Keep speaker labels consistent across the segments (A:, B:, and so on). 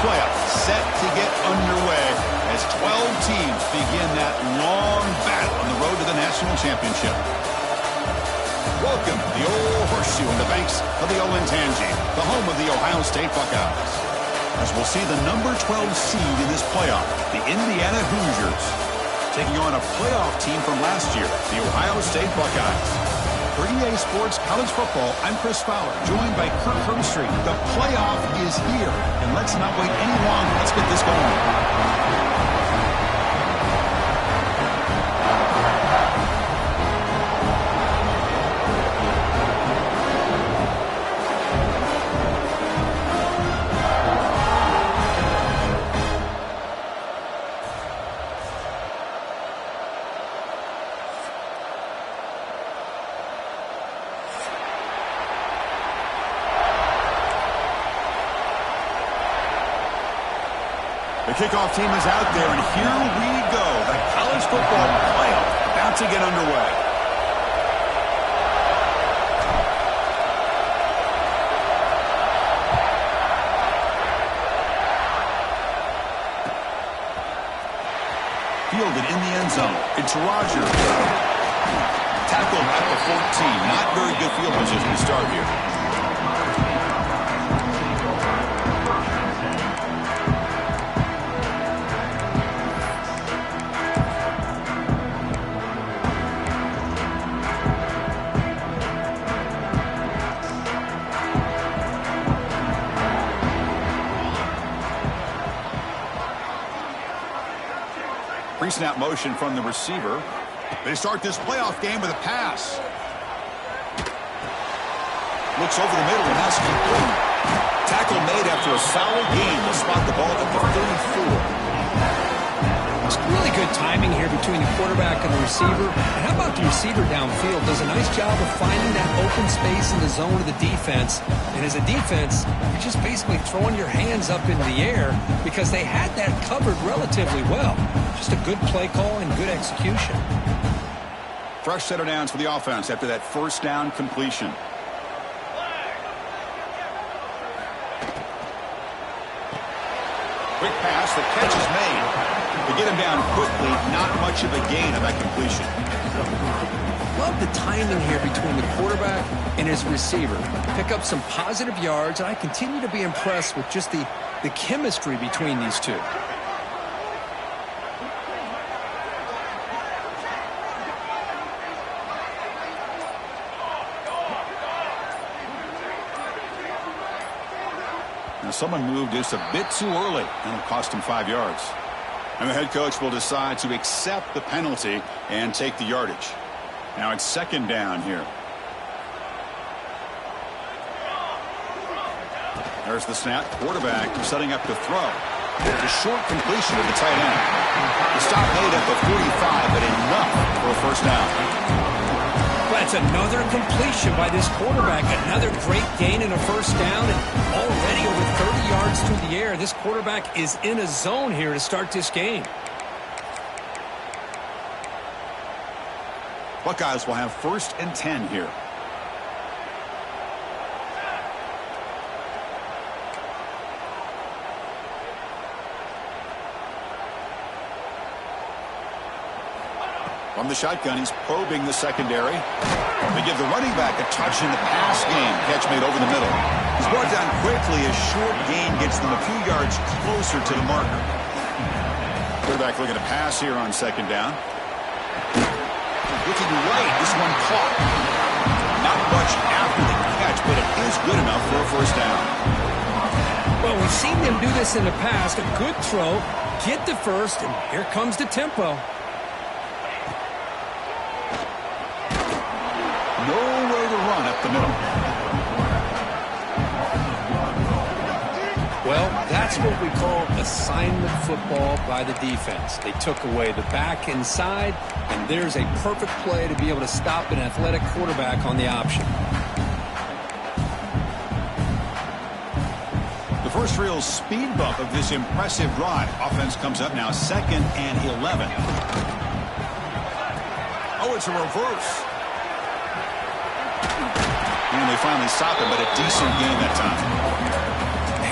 A: playoffs set to get underway as 12 teams begin that long battle on the road to the national championship. Welcome to the old horseshoe on the banks of the Olentangy, the home of the Ohio State Buckeyes. As we'll see the number 12 seed in this playoff, the Indiana Hoosiers, taking on a playoff team from last year, the Ohio State Buckeyes. For EA Sports College Football, I'm Chris Fowler, joined by Kirk Herbstreit. The playoff is here, and let's not wait any longer. Let's get this going. The kickoff team is out there, and here we go. The college football playoff about to get underway. Fielded in the end zone. It's Rogers. Tackled at the 14. Not very good field position to start here. Pre-snap motion from the receiver. They start this playoff game with a pass. Looks over the middle and that's complete. Tackle made after a solid gain to spot the ball at the 34.
B: It's really good timing here between the quarterback and the receiver. And how about the receiver downfield? Does a nice job of finding that open space in the zone of the defense. And as a defense, you're just basically throwing your hands up in the air because they had that covered relatively well. Just a good play call and good execution.
A: Fresh set of downs for the offense after that first down completion. Quick pass, the catch is made. To get him down quickly, not much of a gain of that completion.
B: Love the timing here between the quarterback and his receiver. Pick up some positive yards, and I continue to be impressed with just the chemistry between these two.
A: Now someone moved just a bit too early, and it'll cost him 5 yards. And the head coach will decide to accept the penalty and take the yardage. Now it's second down here. There's the snap. Quarterback setting up to throw. It's a short completion to the tight end. The stop made at the 45, but enough for a first down.
B: That's another completion by this quarterback. Another great gain in a first down, and already over 30 yards through the air. This quarterback is in a zone here to start this game.
A: Buckeyes will have 1st and 10 here. From the shotgun, he's probing the secondary. They give the running back a touch in the pass game. Catch made over the middle. He's brought down quickly. A short gain gets them a few yards closer to the marker. Quarterback looking to pass here on second down. Looking right, this one caught. Not much after the catch, but it is good enough for a first down.
B: Well, we've seen them do this in the past. A good throw, get the first, and here comes the tempo.
A: Nowhere to run up the middle.
B: Well, that's what we call assignment football by the defense. They took away the back inside, and there's a perfect play to be able to stop an athletic quarterback on the option.
A: The first real speed bump of this impressive drive. Offense comes up now 2nd and 11. Oh, it's a reverse. And they finally stop it, but a decent gain that time.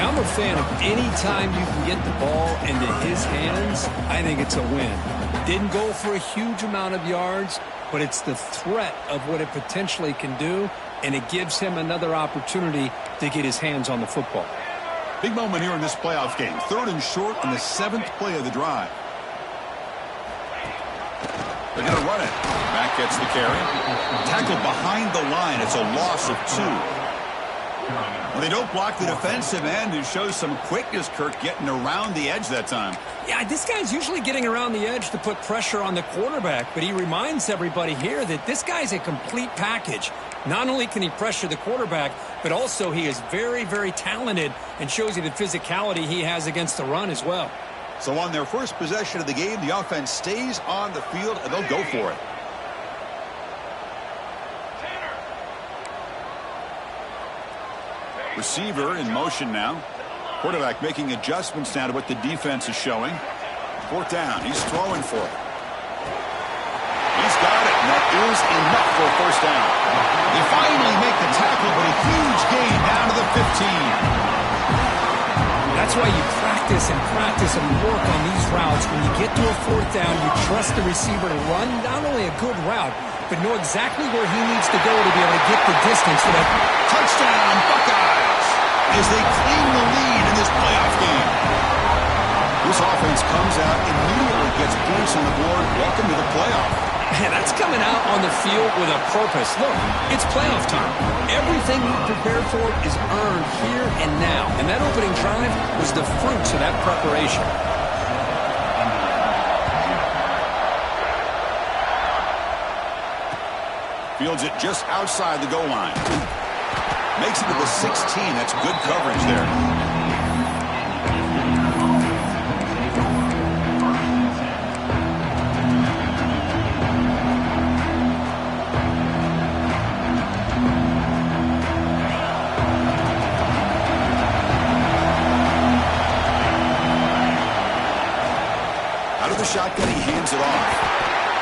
B: I'm a fan of any time you can get the ball into his hands, I think it's a win. Didn't go for a huge amount of yards, but it's the threat of what it potentially can do, and it gives him another opportunity to get his hands on the football.
A: Big moment here in this playoff game. 3rd and short in the 7th play of the drive. They're going to run it. Mack gets the carry. Tackled behind the line. It's a loss of 2. Well, they don't block the defensive end. It shows some quickness, Kirk, getting around the edge that time.
B: Yeah, this guy's usually getting around the edge to put pressure on the quarterback, but he reminds everybody here that this guy's a complete package. Not only can he pressure the quarterback, but also he is very, very talented and shows you the physicality he has against the run as well.
A: So on their first possession of the game, the offense stays on the field, and they'll go for it. Receiver in motion now. Quarterback making adjustments now to what the defense is showing. 4th down. He's throwing for it. He's got it, and that is enough for a 1st down. They finally make the tackle, but a huge gain down to the 15.
B: That's why you practice and work on these routes. When you get to a 4th down, you trust the receiver to run not only a good route, but know exactly where he needs to go to be able to get the distance for that
A: touchdown, Buckeyes, as they claim the lead in this playoff game. This offense comes out, immediately gets points on the board. Welcome to the playoff.
B: Man, that's coming out on the field with a purpose. Look, it's playoff time. Everything you prepared for is earned here and now. And that opening drive was the fruits of that preparation.
A: Fields it just outside the goal line. Makes it to the 16. That's good coverage there. Shotgun, he hands it off.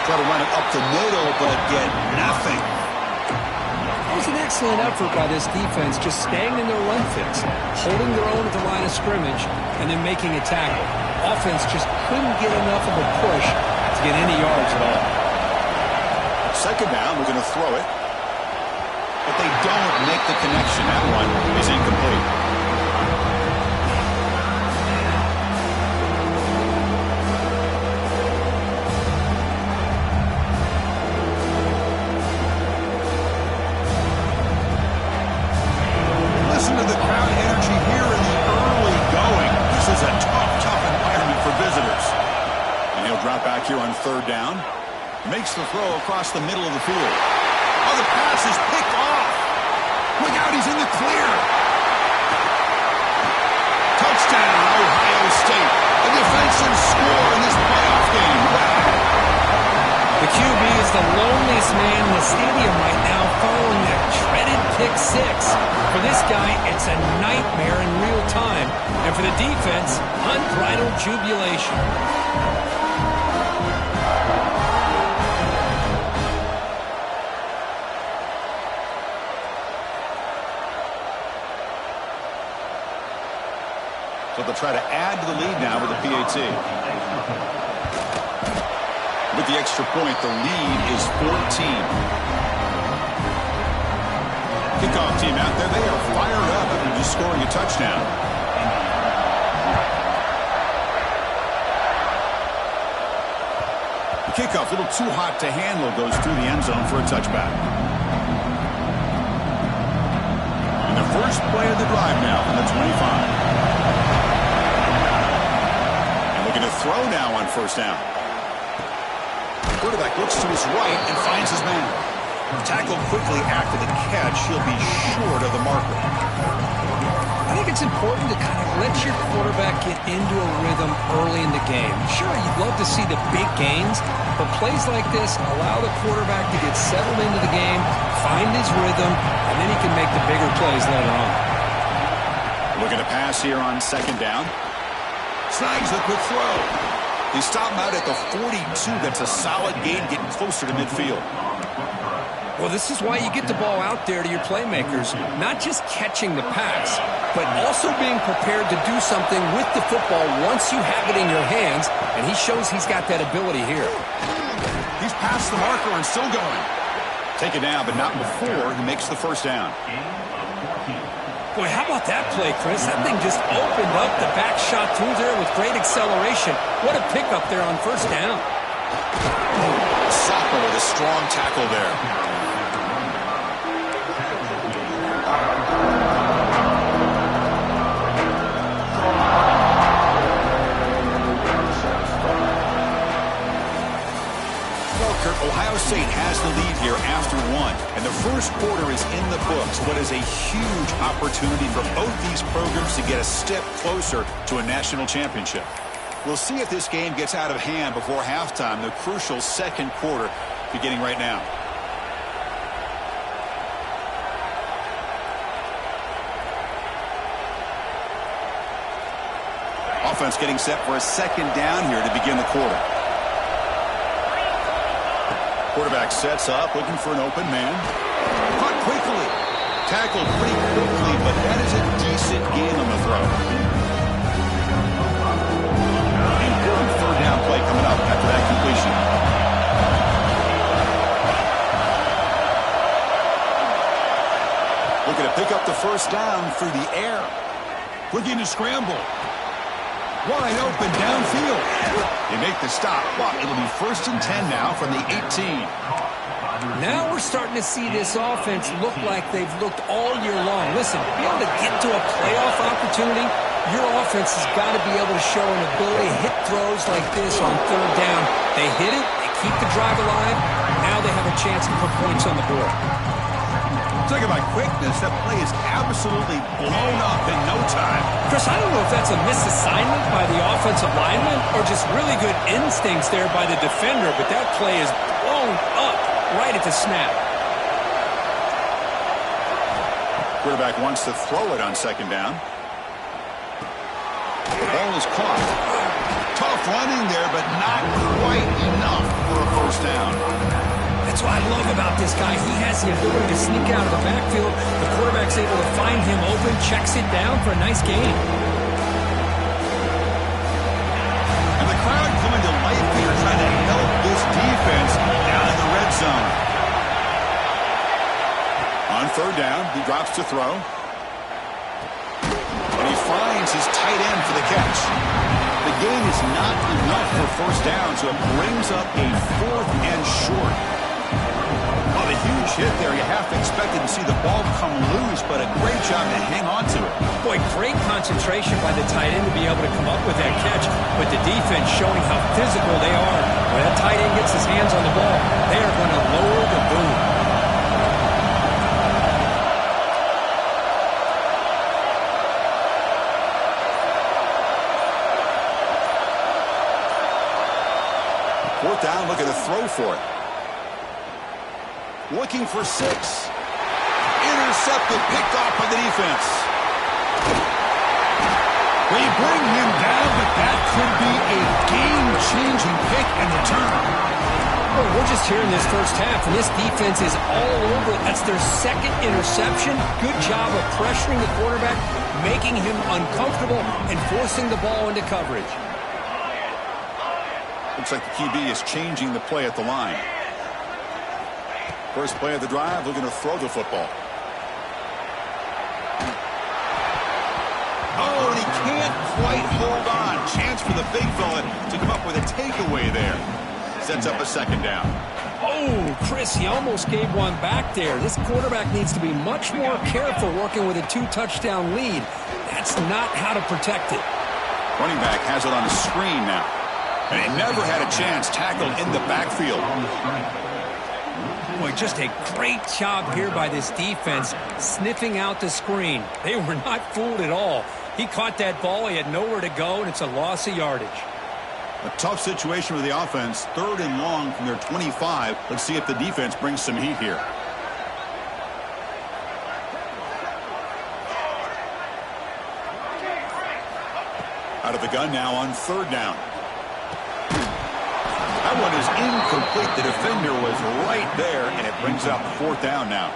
A: Try to run it up the middle, but get nothing.
B: It was an excellent effort by this defense, just staying in their run fits, holding their own at the line of scrimmage, and then making a tackle. Offense just couldn't get enough of a push to get any yards at all.
A: 2nd down, we're going to throw it. But they don't make the connection. That one is incomplete. Here on 3rd down. Makes the throw across the middle of the field. Oh, the pass is picked off. Look out, he's in the clear. Touchdown, Ohio State. A defensive score in this playoff game.
B: The QB is the loneliest man in the stadium right now following that dreaded pick 6. For this guy, it's a nightmare in real time. And for the defense, unbridled jubilation. So they'll try to add to the lead now with a PAT. With the extra point, the lead is 14. Kickoff team out there. They are fired up after just scoring a touchdown. The kickoff, a little too hot to handle, goes through the end zone for a touchback. And the first play of the drive now from the 25. Looking to throw now on 1st down. The quarterback looks to his right and finds his man. Tackled quickly after the catch. He'll be short of the marker. I think it's important to kind of let your quarterback get into a rhythm early in the game. Sure, you'd love to see the big gains, but plays like this allow the quarterback to get settled into the game, find his rhythm, and then he can make the bigger plays later on. Looking to pass here on 2nd down. Snags the quick throw. They stop him out at the 42. That's a solid gain, getting closer to midfield. Well, this is why you get the ball out there to your playmakers. Not just catching the pass, but also being prepared to do something with the football once you have it in your hands, and he shows he's got that ability here.
A: He's past the marker and still going. Take it down, but not before he makes the first down.
B: Boy, how about that play, Chris? That thing just opened up the back shot through there with great acceleration. What a pickup there on first down.
A: Soccer with a strong tackle there. Ohio State has the lead here after one, and the first quarter is in the books. What is a huge opportunity for both these programs to get a step closer to a national championship. We'll see if this game gets out of hand before halftime, the crucial second quarter beginning right now. Offense getting set for a second down here to begin the quarter. Quarterback sets up, looking for an open man. Caught quickly. Tackled pretty quickly, but that is a decent gain on the throw. Important third down play coming up after that completion. Looking to pick up the first down through the air. Looking to scramble. Wide open downfield. They make the stop, but it'll be 1st and 10 now from the 18.
B: Now we're starting to see this offense look like they've looked all year long. Listen, to be able to get to a playoff opportunity, your offense has got to be able to show an ability to hit throws like this on third down. They hit it, they keep the drive alive, now they have a chance to put points on the board.
A: Talking about quickness, that play is absolutely blown up in no time.
B: Chris, I don't know if that's a misassignment by the offensive lineman or just really good instincts there by the defender, but that play is blown up right at the snap.
A: Quarterback wants to throw it on second down. The ball is caught. Tough running there, but not quite enough for a first down.
B: That's what I love about this guy. He has the ability to sneak out of the backfield. The quarterback's able to find him open, checks it down for a nice gain.
A: And the crowd coming to life here, trying to help this defense down in the red zone. On third down, he drops to throw. And he finds his tight end for the catch. The gain is not enough for first down, so it brings up a 4th and short. Well, a huge hit there. You have to expect to see the ball come loose, but a great job to hang on to it.
B: Boy, great concentration by the tight end to be able to come up with that catch, but the defense showing how physical they are. When that tight end gets his hands on the ball, they are going to lower the boom.
A: Fourth down, looking to throw for it. Looking for 6. Intercepted, picked off by the defense. They bring him down, but that could be a game-changing pick in return.
B: Well, we're just here in this first half, and this defense is all over it. That's their second interception. Good job of pressuring the quarterback, making him uncomfortable, and forcing the ball into coverage.
A: Looks like the QB is changing the play at the line. First play of the drive, looking to throw the football. Oh, and he can't quite hold on. Chance for the big fella to come up with a takeaway there. Sets up a second down.
B: Oh, Chris, he almost gave one back there. This quarterback needs to be much more careful working with a 2-touchdown lead. That's not how to protect it.
A: Running back has it on the screen now. And he never had a chance, tackled in the backfield.
B: Boy, just a great job here by this defense, sniffing out the screen. They were not fooled at all. He caught that ball, he had nowhere to go, and it's a loss of yardage.
A: A tough situation with the offense, 3rd and long from their 25. Let's see if the defense brings some heat here. Out of the gun now on 3rd down. That one is incomplete. The defender was right there, and it brings up fourth down now.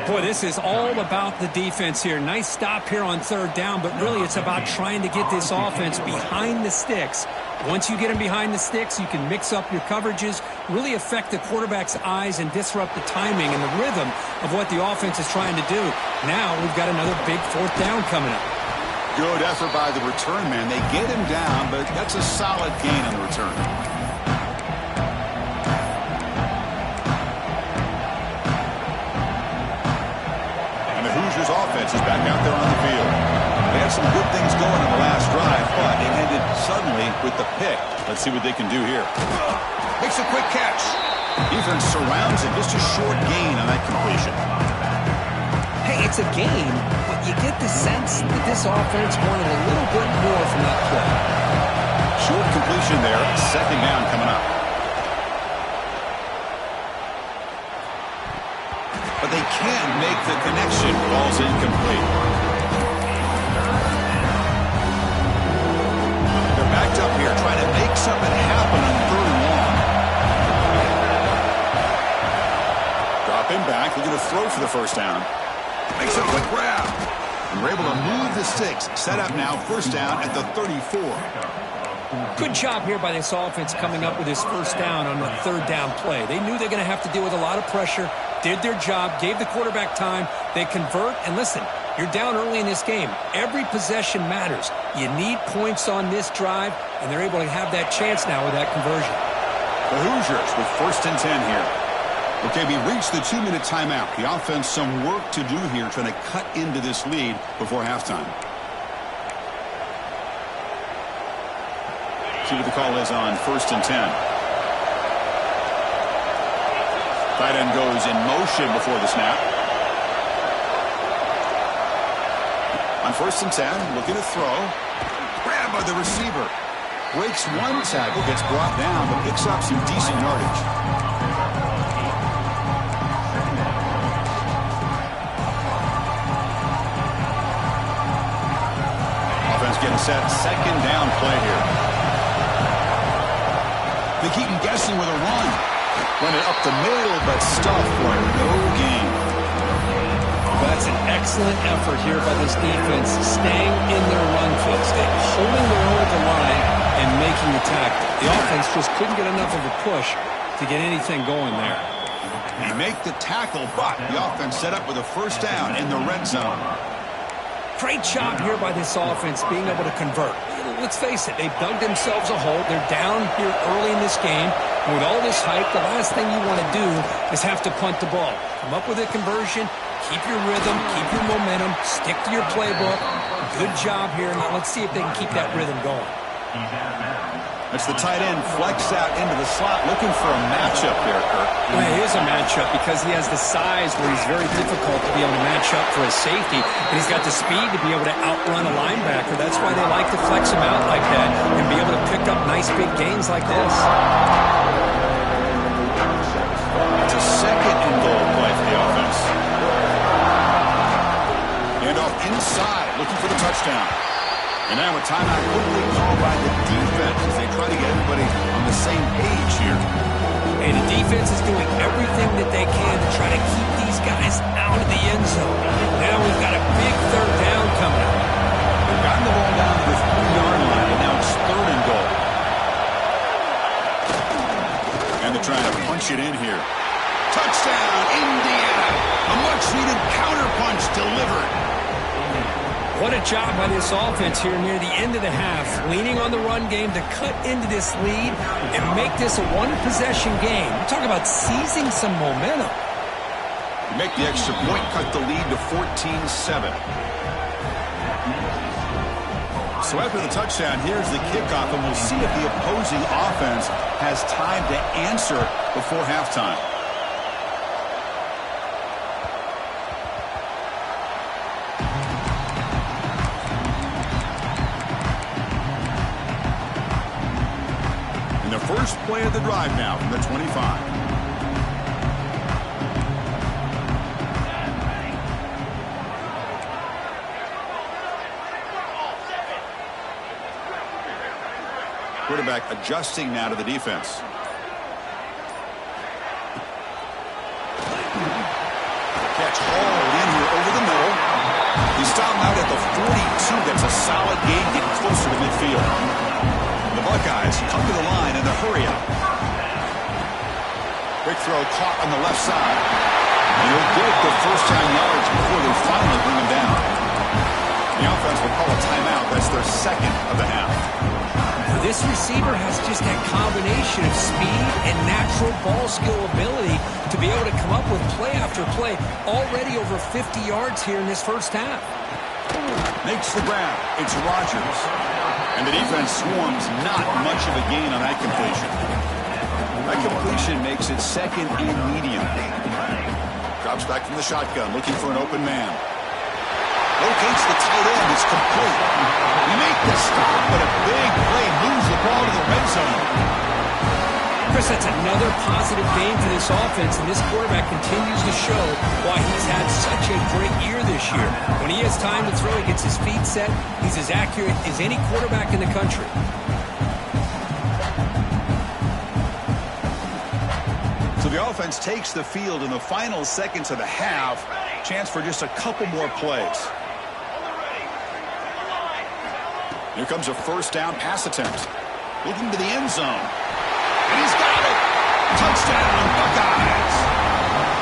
B: Boy, this is all about the defense here. Nice stop here on third down, but really it's about trying to get this offense behind the sticks. Once you get them behind the sticks, you can mix up your coverages, really affect the quarterback's eyes and disrupt the timing and the rhythm of what the offense is trying to do. Now we've got another big fourth down coming up.
A: Good effort by the return man. They get him down, but that's a solid gain on the return. And the Hoosiers offense is back out there on the field. They had some good things going in the last drive, but it ended suddenly with the pick. Let's see what they can do here. Makes a quick catch. Defense surrounds it. Just a short gain on that completion.
B: Hey, it's a game, but you get the sense that this offense wanted a little bit more from that play.
A: Short completion there. Second down coming up. But they can't make the connection. Ball's incomplete. Backed up here, trying to make something happen on third and long. Drop him back. They're going to throw for the first down. Makes a quick grab. And we're able to move the sticks. Set up now, first down at the 34.
B: Good job here by this offense coming up with his first down on the third down play. They knew they're going to have to deal with a lot of pressure, did their job, gave the quarterback time. They convert, and listen, you're down early in this game. Every possession matters. You need points on this drive, and they're able to have that chance now with that conversion.
A: The Hoosiers with first and 10 here. Okay, we reached the 2-minute timeout. The offense some work to do here trying to cut into this lead before halftime. See what the call is on first and 10. Tight end goes in motion before the snap. On first and 10, looking to throw. Grab by the receiver. Breaks one tackle, gets brought down, but picks up some decent yardage. Offense getting set. Second down play here. They keep him guessing with a run. Run it up the middle, but stuffed for no gain.
B: That's an excellent effort here by this defense, staying in their run footstep, holding their own at the line and making the tackle. The offense just couldn't get enough of a push to get anything going there.
A: They make the tackle, but the offense set up with a first down in the red zone.
B: Great job here by this offense being able to convert. Let's face it, they've dug themselves a hole. They're down here early in this game. And with all this hype, the last thing you want to do is have to punt the ball. Come up with a conversion, keep your rhythm, keep your momentum, stick to your playbook. Good job here. Now let's see if they can keep that rhythm going.
A: That's the tight end flexed out into the slot, looking for a matchup there, Kirk.
B: Well, it is a matchup because he has the size where he's very difficult to be able to match up for his safety. And he's got the speed to be able to outrun a linebacker. That's why they like to flex him out like that and be able to pick up nice big gains like this.
A: It's a second and goal play for the offense. Handoff inside, looking for the touchdown. And now a timeout quickly called by the defense as they try to get everybody on the same page here.
B: And the defense is doing everything that they can to try to keep these guys out of the end zone. Now we've got a big third down coming up.
A: They've gotten the ball down to the 3-yard line, and now it's third and goal. And they're trying to punch it in here. Touchdown, Indiana! A much-needed counterpunch delivered.
B: What a job by this offense here near the end of the half, leaning on the run game to cut into this lead and make this a one-possession game. We're talking about seizing some momentum.
A: Make the extra point, cut the lead to 14-7. So after the touchdown, here's the kickoff, and we'll see if the opposing offense has time to answer before halftime. First play of the drive now from the 25. Quarterback adjusting now to the defense. That's hauled in here over the middle. He's stopped out at the 42. That's a solid gain, getting closer to midfield. The Buckeyes come to the line in a hurry up. Quick throw caught on the left side. And he'll get the first down yards before they finally bring him down. The offense will call a timeout. That's their second of the half.
B: This receiver has just that combination of speed and natural ball skill ability to be able to come up with play after play. Already over 50 yards here in this first half.
A: Makes the grab. It's Rodgers. And the defense swarms. Not much of a gain on that completion. That completion makes it second and medium. Drops back from the shotgun, looking for an open man. Locates the tight end. It's complete. He makes the stop, but a big play moves the ball to the red zone.
B: Chris, that's another positive game for this offense, and this quarterback continues to show why he's had such a great year this year. When he has time to throw, he gets his feet set. He's as accurate as any quarterback in the country.
A: So the offense takes the field in the final seconds of the half. Chance for just a couple more plays. Here comes a first down pass attempt. Looking to the end zone. And he's got it. Touchdown, Buckeyes.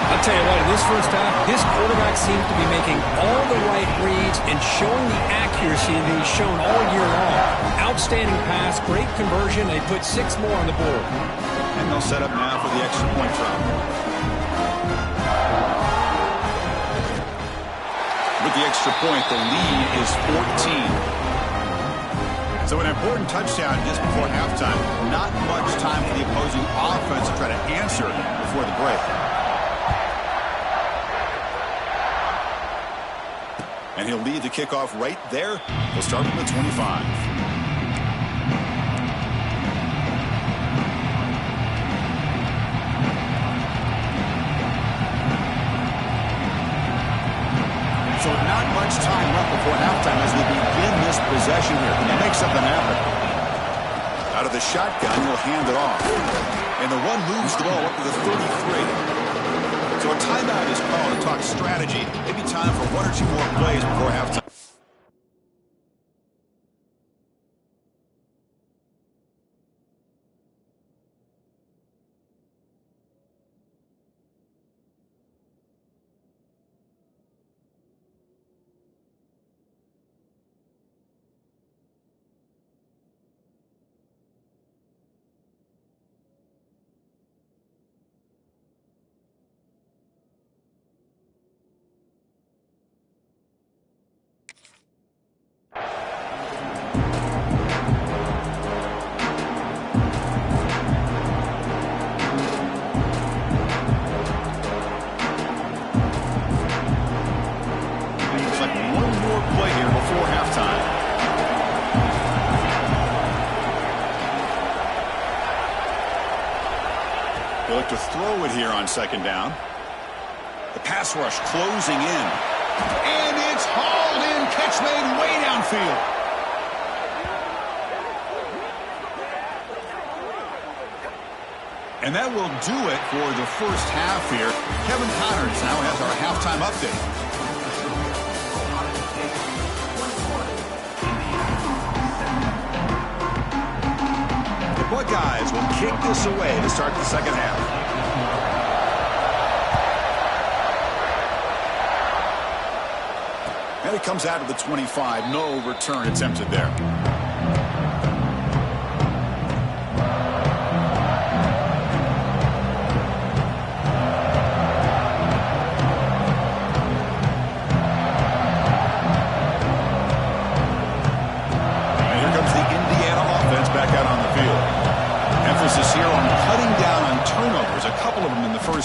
B: I'll tell you what, in this first half, this quarterback seems to be making all the right reads and showing the accuracy that he's shown all year long. Outstanding pass, great conversion. They put 6 more on the board.
A: And they'll set up now for the extra point try. With the extra point, the lead is 14. So an important touchdown just before halftime. Not much time for the opposing offense to try to answer before the break. And he'll lead the kickoff right there. We'll start from the 25. So not much time left before halftime as they begin this possession here. Can they make something happen? Out of the shotgun, he'll hand it off. And the run moves the ball up to the 33. So a timeout is called to talk strategy. Maybe time for 1 or 2 more plays before halftime. They look to throw it here on second down. The pass rush closing in. And it's hauled in. Catch made way downfield. And that will do it for the first half here. Kevin Connors now has our halftime update. The Buckeyes will kick this away to start the second half. And it comes out of the 25. No return attempted there.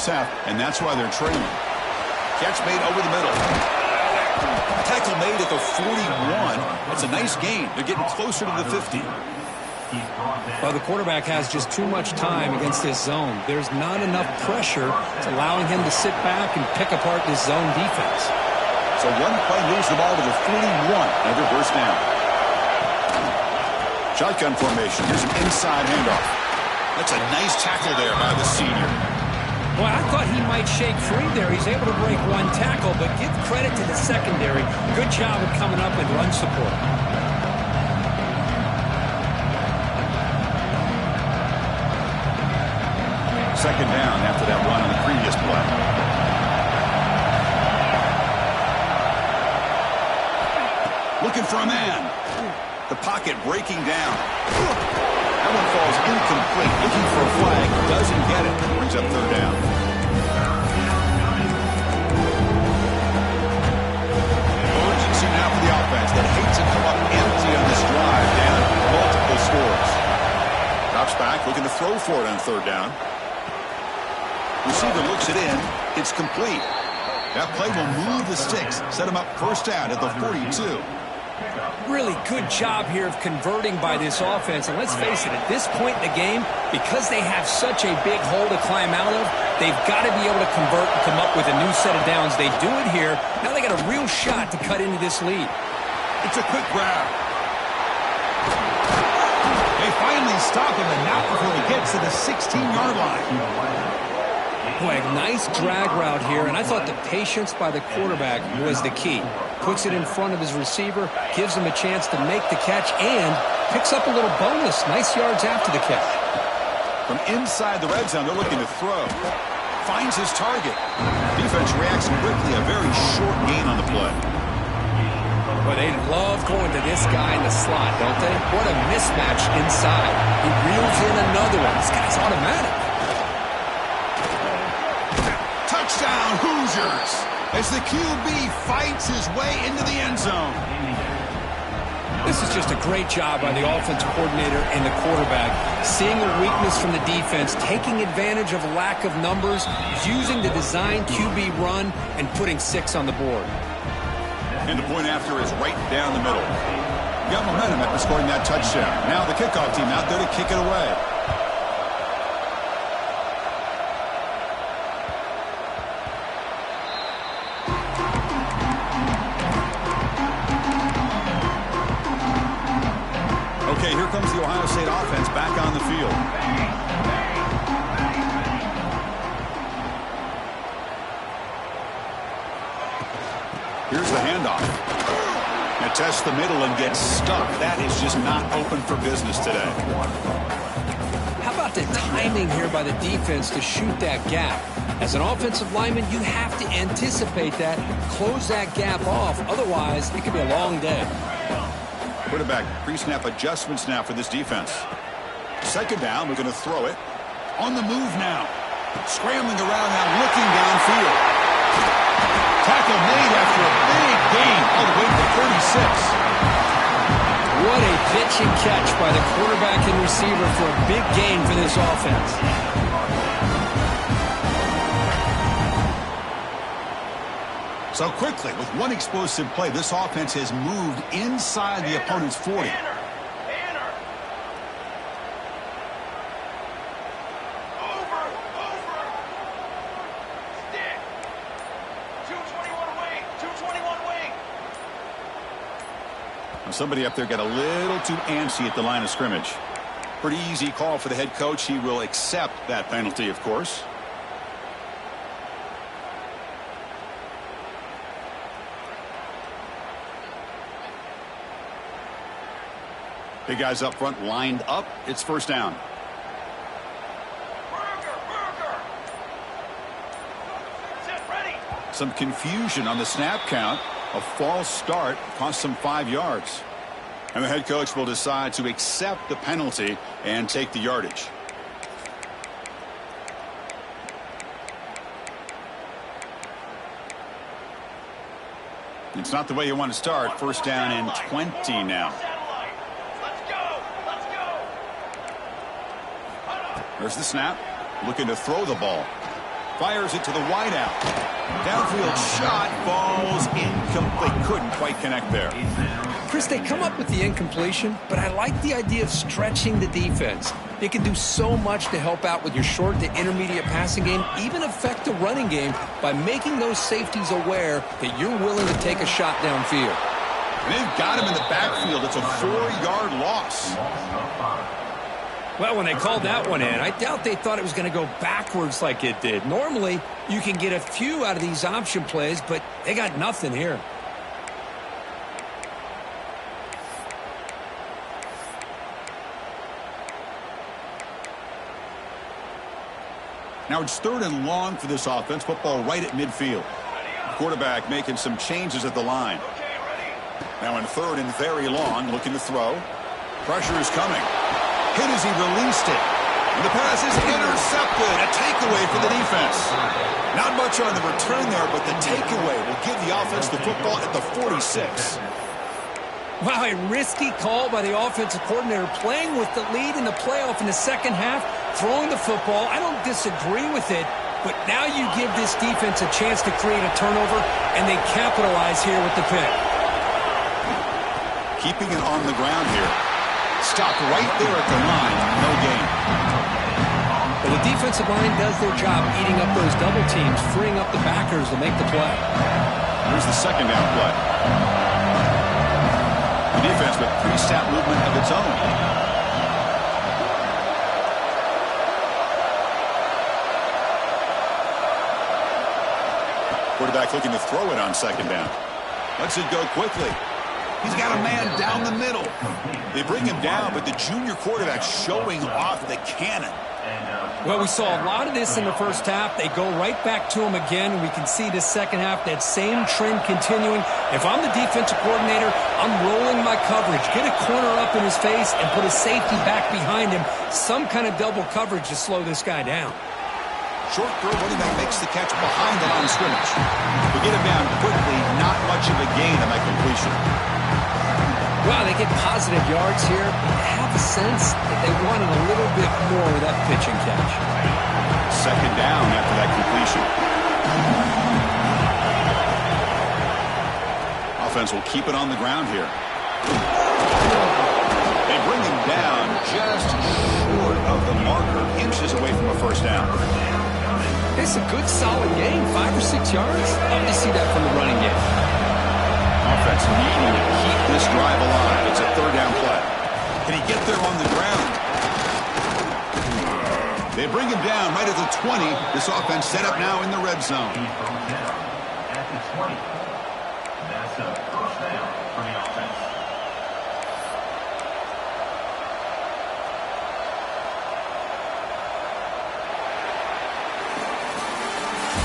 A: Half, and that's why they're trailing. Catch made over the middle. Tackle made at the 41. That's a nice gain. They're getting closer to the 50.
B: Well, the quarterback has just too much time against this zone. There's not enough pressure. It's allowing him to sit back and pick apart this zone defense.
A: So one play moves the ball to the 41. Another first down. Shotgun formation. Here's an inside handoff. That's a nice tackle there by the senior.
B: Boy, I thought he might shake free there. He's able to break one tackle, but give credit to the secondary. Good job of coming up and run support.
A: Second down after that run on the previous play. Looking for a man. The pocket breaking down. That one falls incomplete. Looking for a flag. Doesn't get it. Brings up third down. Urgency now for the offense that hates to come up empty on this drive. Down multiple scores. Drops back. Looking to throw for it on third down. Receiver looks it in. It's complete. That play will move the sticks. Set him up first down at the 42.
B: Really good job here of converting by this offense. And let's face it, at this point in the game, because they have such a big hole to climb out of, they've got to be able to convert and come up with a new set of downs. They do it here. Now they got a real shot to cut into this lead.
A: It's a quick grab. They finally stop him, and not before he gets to the 16-yard line.
B: Boy, a nice drag route here, and I thought the patience by the quarterback was the key. Puts it in front of his receiver, gives him a chance to make the catch, and picks up a little bonus. Nice yards after the catch.
A: From inside the red zone, they're looking to throw. Finds his target. Defense reacts quickly. A very short gain on the play.
B: Well, they love going to this guy in the slot, don't they? What a mismatch inside. He reels in another one. This guy's automatic.
A: Touchdown, Hoosiers, as the QB fights his way into the end zone.
B: This is just a great job by the offensive coordinator and the quarterback. Seeing a weakness from the defense, taking advantage of lack of numbers, using the design QB run, and putting 6 on the board.
A: And the point after is right down the middle. Got momentum after scoring that touchdown. Now the kickoff team out there to kick it away. Okay, here comes the Ohio State offense back on the field. Here's the handoff. Now tests the middle and gets stuck. That is just not open for business today.
B: How about the timing here by the defense to shoot that gap? As an offensive lineman, you have to anticipate that, close that gap off. Otherwise, it could be a long day.
A: Quarterback pre-snap adjustments now for this defense. Second down, we're going to throw it. On the move now. Scrambling around now, looking downfield. Tackle made after a big gain all the way to the 36.
B: What a pitch and catch by the quarterback and receiver for a big gain for this offense.
A: So quickly, with one explosive play, this offense has moved inside the opponent's 40. Somebody up there got a little too antsy at the line of scrimmage. Pretty easy call for the head coach. He will accept that penalty, of course. Big guys up front lined up. It's first down. Some confusion on the snap count. A false start cost some 5 yards. And the head coach will decide to accept the penalty and take the yardage. It's not the way you want to start. First down and 20 now. There's the snap. Looking to throw the ball. Fires it to the wideout. Downfield shot falls incomplete. Couldn't quite connect there.
B: Chris, they come up with the incompletion, but I like the idea of stretching the defense. It can do so much to help out with your short to intermediate passing game, even affect the running game by making those safeties aware that you're willing to take a shot downfield.
A: They've got him in the backfield. It's a 4-yard loss.
B: Well, when they called that one in, I doubt they thought it was going to go backwards like it did. Normally, you can get a few out of these option plays, but they got nothing here.
A: Now it's 3rd and long for this offense. Football right at midfield. Quarterback making some changes at the line. Now in 3rd and very long, looking to throw. Pressure is coming. Hit as he released it. And the pass is intercepted. A takeaway for the defense. Not much on the return there, but the takeaway will give the offense the football at the 46.
B: Wow, a risky call by the offensive coordinator, playing with the lead in the playoff in the second half, throwing the football. I don't disagree with it, but now you give this defense a chance to create a turnover, and they capitalize here with the pick.
A: Keeping it on the ground here. Stopped right there at the line. No gain.
B: Well, the defensive line does their job eating up those double teams, freeing up the backers to make the play.
A: Here's the second down play. The defense with pre-snap movement of its own. Quarterback looking to throw it on second down. Lets it go quickly. He's got a man down the middle. They bring him down, but the junior quarterback showing off the cannon.
B: Well, we saw a lot of this in the first half. They go right back to him again, and we can see the second half, that same trend continuing. If I'm the defensive coordinator, I'm rolling my coverage. Get a corner up in his face and put a safety back behind him. Some kind of double coverage to slow this guy down.
A: Short throw, running back makes the catch behind the line of scrimmage. We get him down quickly, not much of a gain on that completion.
B: Well, they get positive yards here. I have a sense that they wanted a little bit more of that pitch and catch.
A: Second down after that completion. Offense will keep it on the ground here. They bring him down just short of the marker, inches away from a first down.
B: It's a good, solid game, 5 or 6 yards. Love to see that from the running game.
A: Offense needing to keep this drive alive. It's a third down play. Can he get there on the ground? They bring him down right at the 20. This offense set up now in the red zone.
C: At the 20. That's a first down for the offense.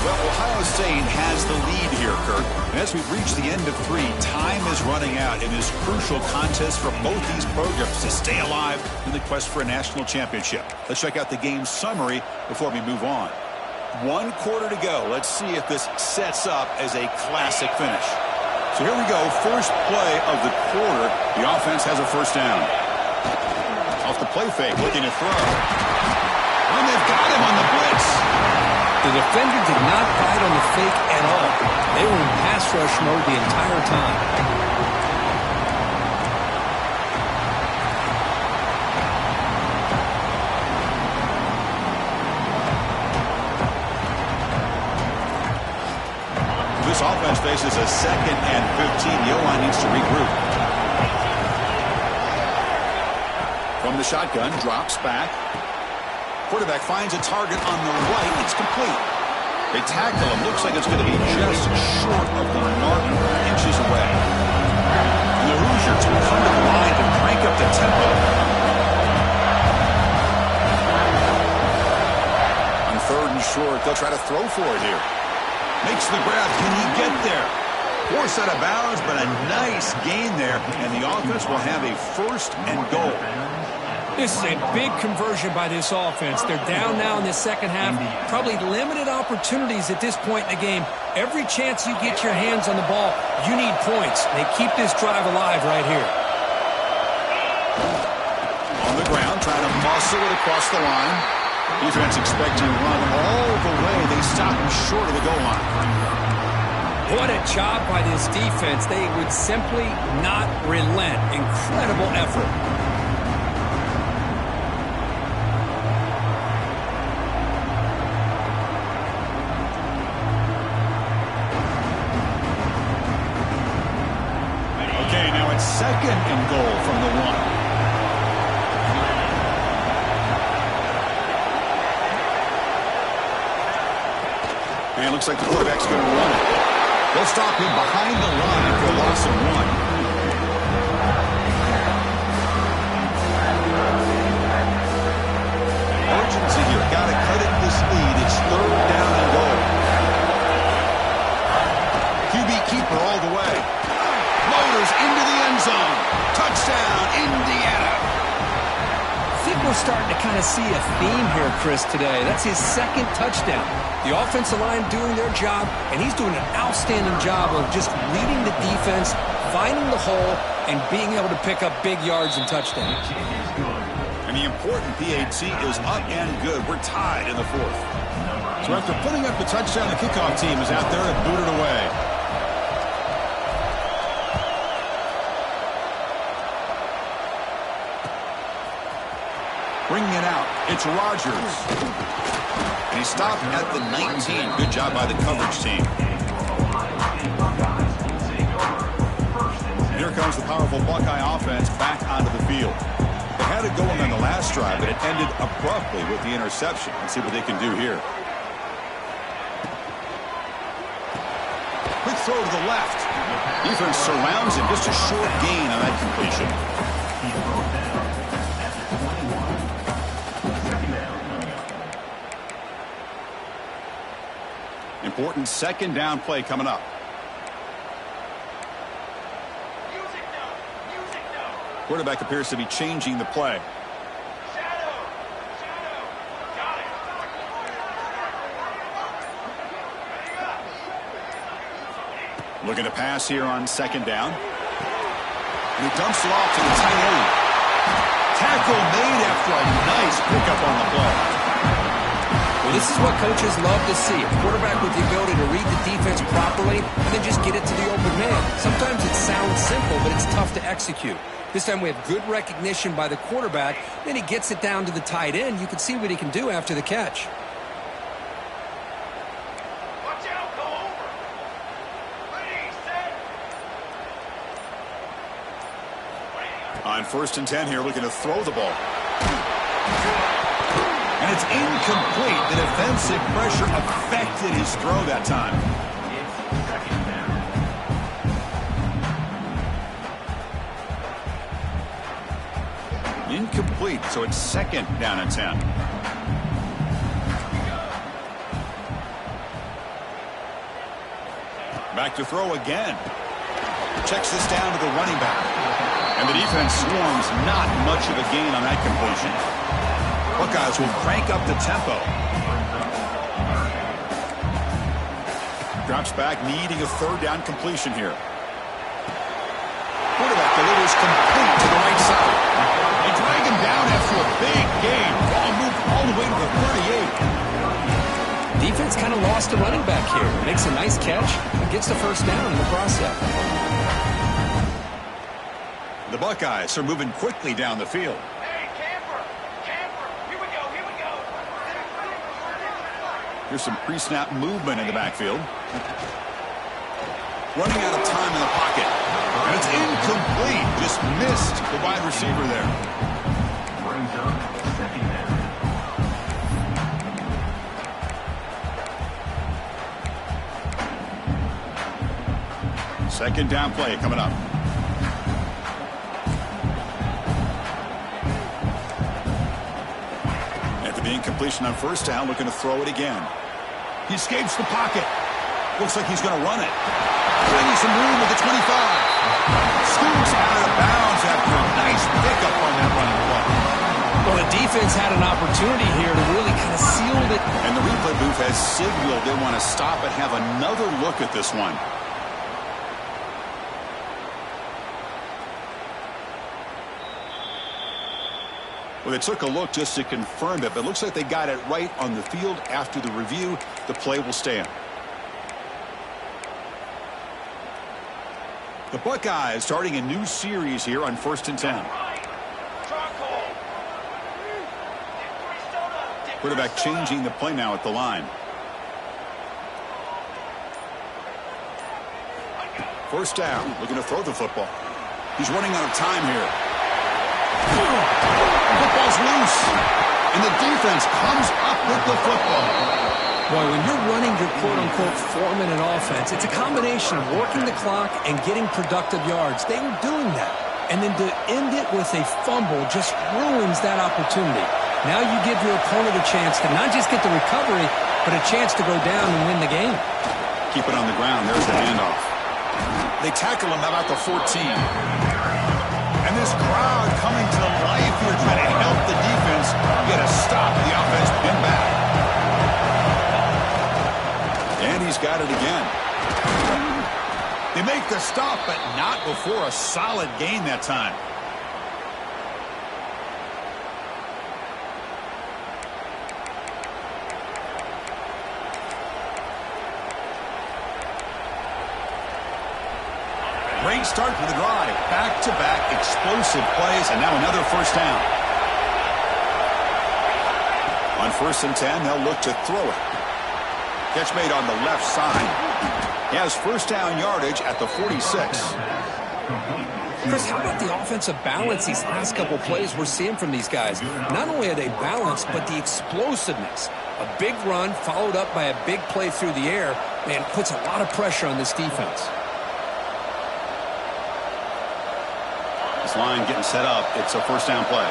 A: Well, Ohio State has the lead here, Kirk. And as we've reached the end of 3, time is running out in this crucial contest for both these programs to stay alive in the quest for a national championship. Let's check out the game summary before we move on. 1 quarter to go. Let's see if this sets up as a classic finish. So here we go. First play of the quarter. The offense has a first down. Off the play fake, looking to throw. And they've got him on the blitz.
B: The defender did not bite on the fake at all. They were in pass rush mode the entire time.
A: This offense faces a 2nd and 15. The O-line needs to regroup. From the shotgun, drops back. Quarterback finds a target on the right. It's complete. They tackle him. Looks like it's going to be just short of the mark, inches away. And the Hoosiers will come to the line to crank up the tempo. On 3rd and short, they'll try to throw for it here. Makes the grab. Can he get there? Forced out of bounds, but a nice gain there. And the offense will have a 1st and goal.
B: This is a big conversion by this offense. They're down now in the second half. Probably limited opportunities at this point in the game. Every chance you get your hands on the ball, you need points. They keep this drive alive right here.
A: On the ground, trying to muscle it across the line. Defense expecting to run all the way. They stop him short of the goal line.
B: What a job by this defense. They would simply not relent. Incredible effort.
A: Okay, now it's 2nd and goal from the 1. And it looks like the quarterback's going to run it. They'll stop him behind the line for a loss of 1. Urgency here. Got to cut it this lead. It's 3rd down and goal. QB keeper all the way. Motors into the end zone. Touchdown, Indiana.
B: I think we're starting to kind of see a theme here, Chris, today. That's his 2nd touchdown. The offensive line doing their job, and he's doing an outstanding job of just leading the defense, finding the hole, and being able to pick up big yards and touchdowns.
A: And the important PAT is up and good. We're tied in the 4th. So after putting up the touchdown, the kickoff team is out there to boot it away. Bringing it out, it's Rodgers. And he stopped at the 19. Good job by the coverage team. Here comes the powerful Buckeye offense back onto the field. They had it going on the last drive, but it ended abruptly with the interception. Let's see what they can do here. Quick throw to the left. Defense surrounds him. Just a short gain on that completion. Important 2nd down play coming up. Quarterback appears to be changing the play. Looking to pass here on 2nd down. And he dumps it off to the tight end. Tackle made after a nice pickup on the play.
B: Well, this is what coaches love to see. A quarterback with the ability to read the defense properly and then just get it to the open man. Sometimes it sounds simple, but it's tough to execute. This time we have good recognition by the quarterback. Then he gets it down to the tight end. You can see what he can do after the catch.
C: Watch out, go over. Ready, set.
A: On 1st and 10 here, looking to throw the ball. And it's incomplete. The defensive pressure affected his throw that time.
C: It's 2nd down.
A: Incomplete, so it's 2nd down and 10. Back to throw again. Checks this down to the running back. And the defense swarms. Not much of a gain on that completion. Buckeyes will crank up the tempo. Drops back, needing a 3rd down completion here. Quarterback delivers complete to the right side. They drag him down after a big gain. Ball moved all the way to the 38.
B: Defense kind of lost a running back here. Makes a nice catch and gets the 1st down in the process.
A: The Buckeyes are moving quickly down the field. Here's some pre-snap movement in the backfield. Running out of time in the pocket. And it's incomplete. Just missed the wide receiver there.
C: Brings up 2nd down.
A: 2nd down play coming up. After the incompletion on 1st down, looking to throw it again. He escapes the pocket. Looks like he's going to run it. Finding some room at the 25. Scoots out of bounds after a nice pickup on that running play.
B: Well, the defense had an opportunity here to really kind of seal it.
A: And the replay booth has signaled they want to stop and have another look at this one. Well, they took a look just to confirm it, but it looks like they got it right on the field. After the review, the play will stand. The Buckeyes starting a new series here on 1st and 10. Quarterback changing the play now at the line. 1st down, looking to throw the football. He's running out of time here. Football's loose, and the defense comes up with the football.
B: Boy, when you're running your quote-unquote 4-minute offense, it's a combination of working the clock and getting productive yards. They were doing that. And then to end it with a fumble just ruins that opportunity. Now you give your opponent a chance to not just get the recovery, but a chance to go down and win the game.
A: Keep it on the ground. There's the handoff. They tackle him about the 14. And this crowd coming to life here trying to help the defense get a stop. The offense pinned back. And he's got it again. They make the stop, but not before a solid gain that time. Great start to the drive. Back-to-back explosive plays, and now another first down. On 1st and 10, they'll look to throw it. Catch made on the left side. He has first down yardage at the 46.
B: Chris, how about the offensive balance these last couple plays we're seeing from these guys? Not only are they balanced, but the explosiveness. A big run followed up by a big play through the air, man, puts a lot of pressure on this defense.
A: This line getting set up. It's a first down play.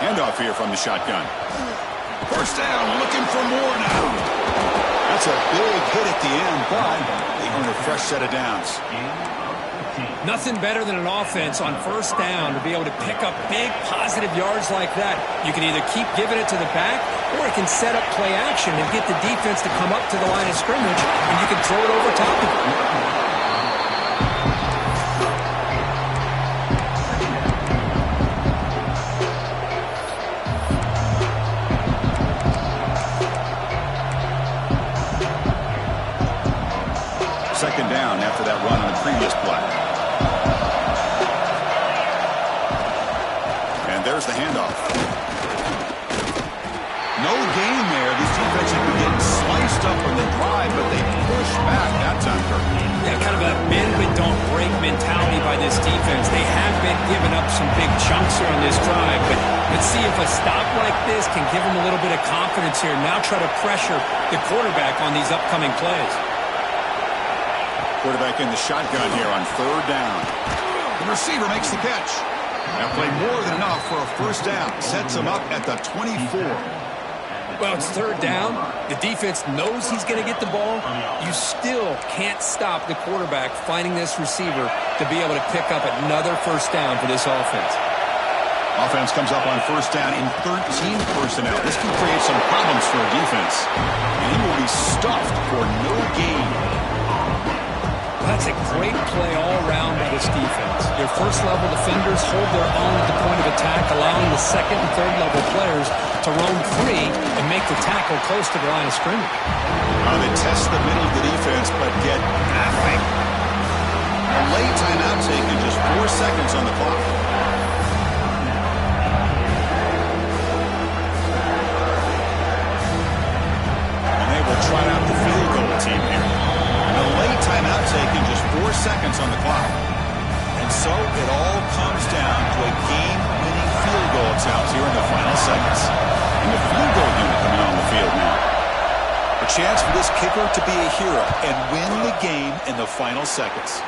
A: Handoff here from the shotgun. First down, looking for more now. That's a big hit at the end, but they earn a fresh set of downs.
B: Nothing better than an offense on first down to be able to pick up big positive yards like that. You can either keep giving it to the back, or it can set up play action and get the defense to come up to the line of scrimmage, and you can throw it over top of it.
A: Second down after that run on the previous play. And there's the handoff. No gain there. This defense has been getting sliced up on the drive, but they push back that time, Kirk.
B: Yeah, kind of a bend but don't break mentality by this defense. They have been giving up some big chunks here on this drive, but let's see if a stop like this can give them a little bit of confidence here. Now try to pressure the quarterback on these upcoming plays.
A: Quarterback in the shotgun here on third down. The receiver makes the catch. That play more than enough for a first down. Sets him up at the 24.
B: Well, it's third down. The defense knows he's going to get the ball. You still can't stop the quarterback finding this receiver to be able to pick up another first down for this offense.
A: Offense comes up on first down in 13 personnel. This can create some problems for a defense. And he will be stuffed for no gain.
B: That's a great play all around by this defense. Your first-level defenders hold their own at the point of attack, allowing the second and third-level players to roam free and make the tackle close to the line of scrimmage.
A: They test the middle of the defense, but get nothing. A late timeout taken, just 4 seconds on the clock. And they will try out the field goal team here. A late timeout taken, just 4 seconds on the clock. And so it all comes down to a game-winning field goal attempt here in the final seconds. And the field goal unit coming on the field now. A chance for this kicker to be a hero and win the game in the final seconds.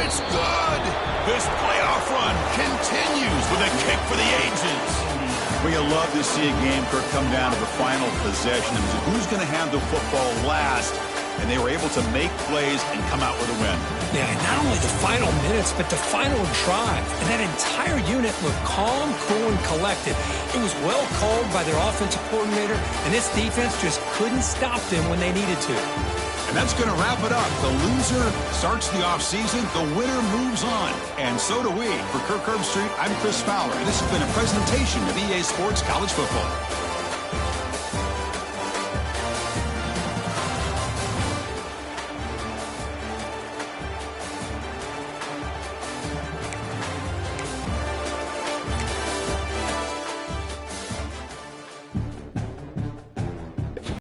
A: It's good. This playoff run continues with a kick for the ages. We love to see a game, Kirk, come down to the final possession. Who's going to have the football last? And they were able to make plays and come out with a win.
B: Yeah, and not only the final minutes, but the final drive. And that entire unit looked calm, cool, and collected. It was well called by their offensive coordinator, and this defense just couldn't stop them when they needed to.
A: And that's going to wrap it up. The loser starts the offseason. The winner moves on. And so do we. For Kirk Herbstreit, I'm Chris Fowler. And this has been a presentation of EA Sports College Football.